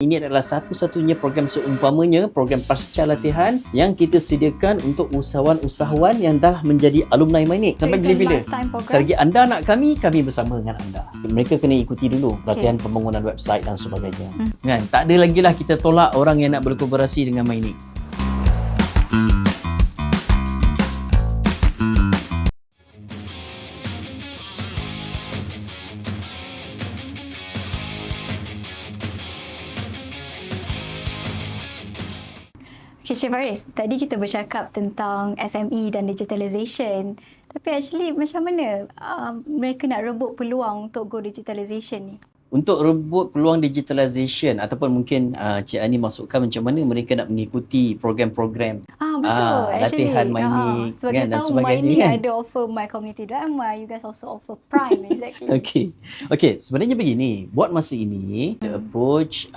ini adalah satu-satunya program seumpamanya, program pasca latihan yang kita sediakan untuk usahawan-usahawan yang dah menjadi alumni MyNIC. Sampai bila-bila. Selagi anda nak kami bersama dengan anda. Mereka kena ikuti dulu latihan pembangunan website dan sebagainya. Kan? Tak ada lagi lah kita tolak orang yang nak berkolaborasi dengan MyNIC. Okay, Chef Faris, tadi kita bercakap tentang SME dan digitalization. Tapi actually macam mana mereka nak rebut peluang untuk go digitalization ni? Untuk rebut peluang digitalization ataupun mungkin Cik Ani masukkan macam mana mereka nak mengikuti program-program betul. latihan MyNIC sebab kan, kita dan tahu sebagainya MyNIC kan? ada offer MyCommunity.my, you guys also offer Prime. Exactly. Okay, sebenarnya begini, buat masa ini kita approach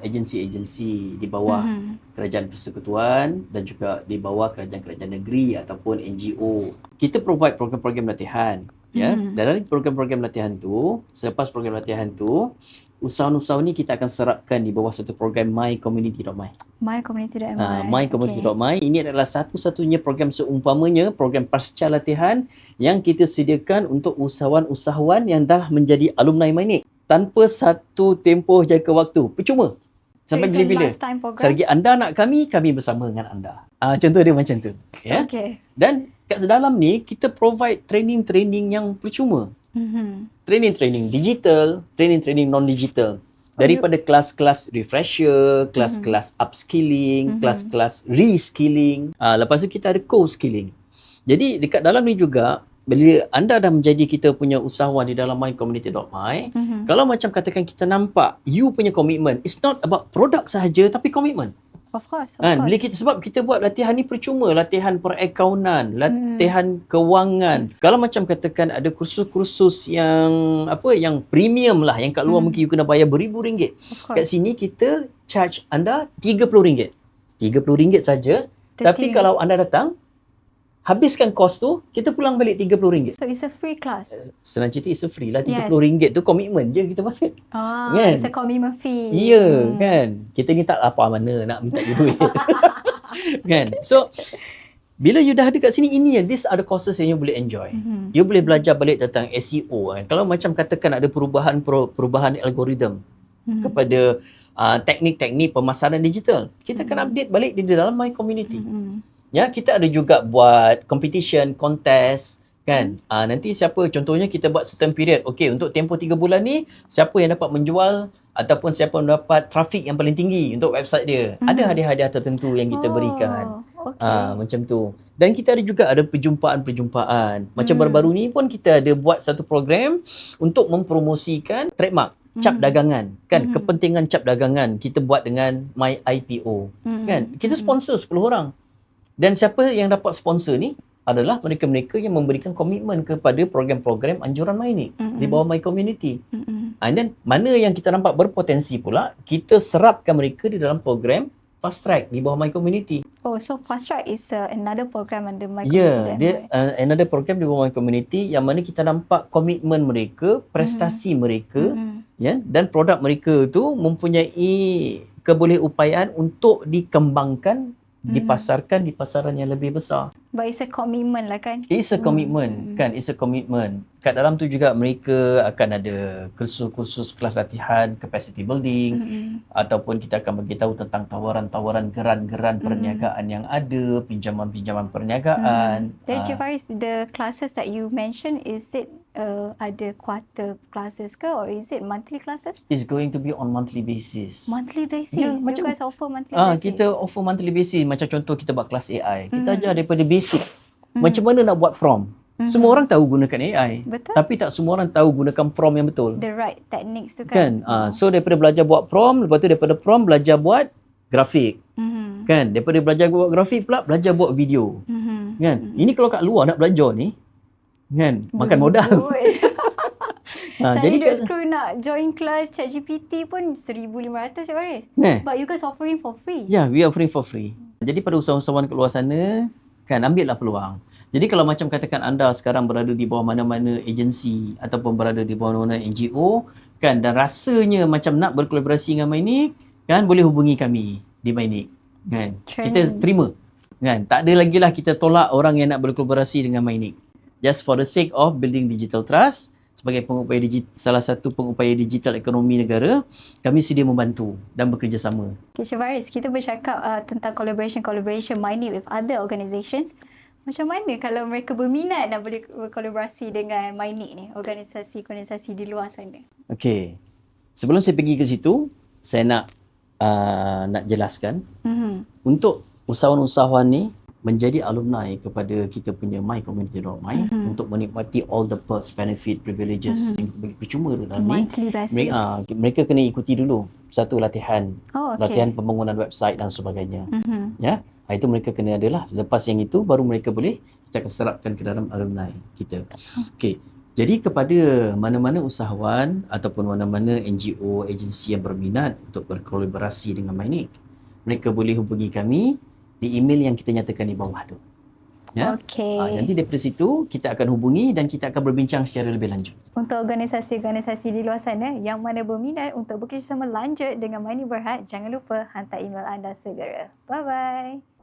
agensi-agensi di bawah Kerajaan Persekutuan dan juga di bawah kerajaan-kerajaan negeri ataupun NGO. Kita provide program-program latihan. Ya, dalam program-program latihan tu, selepas program latihan tu, usahawan-usahawan ni kita akan serapkan di bawah satu program MyCommunity.my. MyCommunity.my ini adalah satu-satunya program seumpamanya, program pasca latihan yang kita sediakan untuk usahawan-usahawan yang dah menjadi alumni MyNIC tanpa satu tempoh jangka waktu. Percuma. Sampai bila-bila. Selagi anda nak kami bersama dengan anda. Contoh dia macam tu. Ya? Okay. Dan kat dalam ni, kita provide training-training yang percuma. Training-training digital, training-training non-digital. Daripada kelas-kelas refresher, kelas-kelas upskilling, kelas-kelas reskilling. Lepas tu kita ada co-skilling. Jadi dekat dalam ni juga, bila anda dah menjadi kita punya usahawan di dalam MyCommunity.my, kalau macam katakan kita nampak you punya komitmen, it's not about produk sahaja tapi komitmen. Of course. Bila sebab kita buat latihan ni percuma, latihan perakaunan, latihan kewangan. Kalau macam katakan ada kursus-kursus yang yang premium lah, yang kat luar mungkin you kena bayar beribu ringgit. Kat sini kita charge anda RM30. RM30 saja. Tapi kalau anda datang, habiskan kos tu, kita pulang balik RM30. So it's a free class? Senang cerita, it's a free lah. RM30 tu komitmen je kita buat. Kan? It's a commitment fee. Ya, kan. Kita ni tak apa mana nak minta duit. Kan? So, bila you dah ada kat sini, these are the courses yang you boleh enjoy. You boleh belajar balik tentang SEO. Kan? Kalau macam katakan ada perubahan algoritma kepada teknik-teknik pemasaran digital, kita akan update balik di dalam MyCommunity. Ya, kita ada juga buat competition, contest, kan? Nanti contohnya kita buat certain period. Okey, untuk tempoh 3 bulan ni, siapa yang dapat menjual ataupun siapa yang dapat traffic yang paling tinggi untuk website dia. Ada hadiah-hadiah tertentu yang kita berikan. Macam tu. Dan kita ada perjumpaan-perjumpaan. Macam baru-baru ni pun kita ada buat satu program untuk mempromosikan trademark cap dagangan, kan? Kepentingan cap dagangan kita buat dengan MyIPO. Kan? Kita sponsor 10 orang. Dan siapa yang dapat sponsor ni adalah mereka-mereka yang memberikan komitmen kepada program-program anjuran MyNIC di bawah MyCommunity. And then, mana yang kita nampak berpotensi pula, kita serapkan mereka di dalam program Fast Track di bawah MyCommunity. Oh, so Fast Track is another program under MyCommunity. Dia another program di bawah MyCommunity yang mana kita nampak komitmen mereka, prestasi mereka, ya, dan produk mereka tu mempunyai keboleupayaan untuk dikembangkan, dipasarkan di pasaran yang lebih besar. But it's a commitment lah kan? It's a commitment, kan? It's a commitment. Kat dalam tu juga mereka akan ada kursus-kursus kelas latihan, capacity building, ataupun kita akan beritahu tentang tawaran-tawaran geran-geran perniagaan yang ada, pinjaman-pinjaman perniagaan. Then Chef Faris, the classes that you mentioned, is it ada quarter classes ke, or is it monthly classes? It's going to be on monthly basis. Monthly basis? Ya, you guys offer monthly basis? Kita offer monthly basis. Macam contoh kita buat kelas AI. Kita ajar daripada basic. Macam mana nak buat prompt. Semua orang tahu gunakan AI. Betul. Tapi tak semua orang tahu gunakan prompt yang betul. The right techniques tu kan? So daripada belajar buat prompt, lepas tu daripada prompt belajar buat grafik. Kan? Daripada belajar buat grafik pula, belajar buat video. Kan? Ini kalau kat luar nak belajar ni, kan? Makan modal. Saya jadi duk scroll nak join kelas ChatGPT pun 1,500 Cik Faris. But you guys offering for free? Yeah, we offering for free. Jadi pada usahawan-usahawan kat luar sana, kan, ambillah peluang. Jadi kalau macam katakan anda sekarang berada di bawah mana-mana agensi ataupun berada di bawah mana-mana NGO, kan, dan rasanya macam nak berkolaborasi dengan MyNIC, kan boleh hubungi kami di Mynik. Kan? Kita terima. Kan? Tak ada lagi lah kita tolak orang yang nak berkolaborasi dengan Mynik. Just for the sake of building digital trust, sebagai pengupaya salah satu pengupaya digital ekonomi negara, kami sedia membantu dan bekerjasama. Okay, Chef Faris, kita bercakap tentang collaboration Mynik with other organisations. Macam mana kalau mereka berminat nak berkolaborasi dengan Mynik ni, organisasi-organisasi di luar sana? Okey. Sebelum saya pergi ke situ, saya nak jelaskan untuk usahawan-usahawan ni menjadi alumni kepada kita punya mycommunity.my untuk menikmati all the perks, benefit, privileges yang percuma dalam ni. Mereka kena ikuti dulu satu latihan. Latihan pembangunan website dan sebagainya. Ya. Itu mereka kena adalah. Lepas yang itu baru mereka boleh kita akan serapkan ke dalam alumni kita. Okey. Jadi kepada mana-mana usahawan ataupun mana-mana NGO, agensi yang berminat untuk berkolaborasi dengan Mynik, mereka boleh hubungi kami di email yang kita nyatakan di bawah tu. Ya? Nanti daripada situ, kita akan hubungi dan kita akan berbincang secara lebih lanjut. Untuk organisasi-organisasi di luar sana yang mana berminat untuk bekerjasama lanjut dengan Mynik Berhad, jangan lupa hantar email anda segera. Bye-bye.